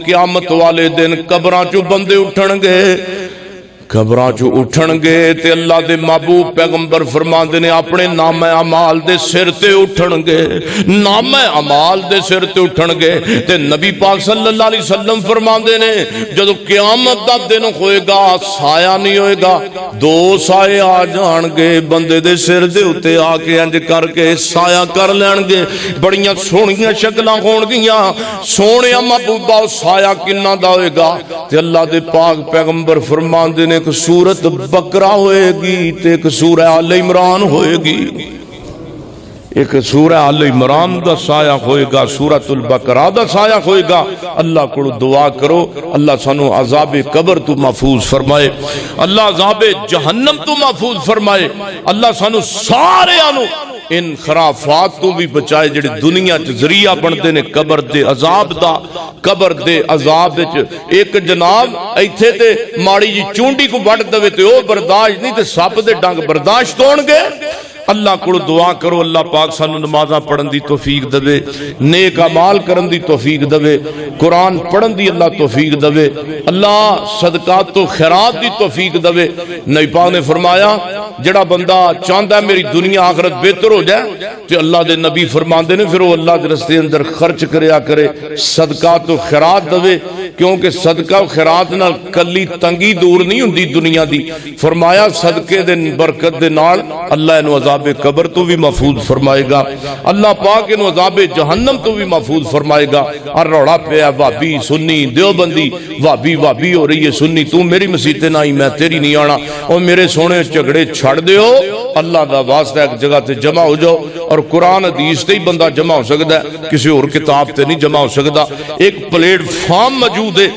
قیامت والے دن قبراں چوں بندے اٹھن گے، قبراں چوں اٹھن گے تے اللہ دے محبوب پیغمبر فرماندے نے اپنے نامہ اعمال دے سر تے اٹھن گے، نامہ اعمال دے سر تے اٹھن گے تے نبی پاک صلی اللہ علیہ وسلم فرماندے نے جدو قیامت دا دن ہوئے گا سایہ نہیں ہوئے گا، دو سائے آ جان گے بندے دے سر دے اتے آ کے انج کر کے سایہ کر لین گے، بڑیاں سونیاں شکلاں ہون گیاں، سونے محبوبہ سایہ کنہ دا ہوئے گا تے اللہ دے پاک پیغمبر فرماندے نے ایک سورت بقرہ ہوئے گی تے ایک سورہ آل عمران ہوئے گی، ایک سورہ آل عمران دا سایہ ہوئے گا، سورۃ البقرہ دا سایہ ہوئے گا۔ اللہ کو دعا کرو اللہ سانو عذاب قبر تو محفوظ فرمائے، اللہ عذاب جہنم تو محفوظ فرمائے، اللہ سانو سارے آنو ان خرافات تو بھی بچائے جڑے دنیا چ ذریعہ بندے نے قبر دے عذاب دا، قبر دے عذاب وچ ایک جناب ایتھے تے ماڑی جی چونڈی کو وڈ دے تے او برداشت نہیں تے سپ دے ڈنگ برداشت ہون گے۔ اللہ کو دعا کرو اللہ پاک سانو نمازاں پڑھن دی توفیق دے، نیک اعمال کرن دی توفیق دے، قرآن پڑھن دی اللہ توفیق دے، اللہ صدقات و خیرات دی توفیق دے۔ نبی پاک نے فرمایا جڑا بندہ چاہتا ہے میری دنیا آخرت بہتر ہو جائے تو اللہ دے نبی فرماندے نے پھر وہ اللہ دے رستے اندر خرچ کریا کرے، صدقات و خیرات دے، کیونکہ صدقہ و خیرات نال کلی تنگی دور نہیں ہوندی دنیا دی۔ فرمایا صدقے دے برکت دے نال اللہ انو عذاب قبر تو بھی محفوظ فرمائے گا، اللہ پاک انو عذاب جہنم تو بھی محفوظ فرمائے گا۔ اور روڑا پیا وابی سنی دیوبندی وابی وابی ہو رہی ہے، سنی تو میری مسیح تے نہ آئی میں تیری نہیں آنا، اور میرے سونے جھگڑے چھڑ دیو، اللہ دا واسطہ ایک جگہ تے جمع ہو جاؤ، اور قرآن حدیث تے ہی بندہ جمع ہو سکتا ہے، کسی اور کتاب تے نہیں جمع ہو سکتا۔ ایک پلیٹ فارم موجود ہے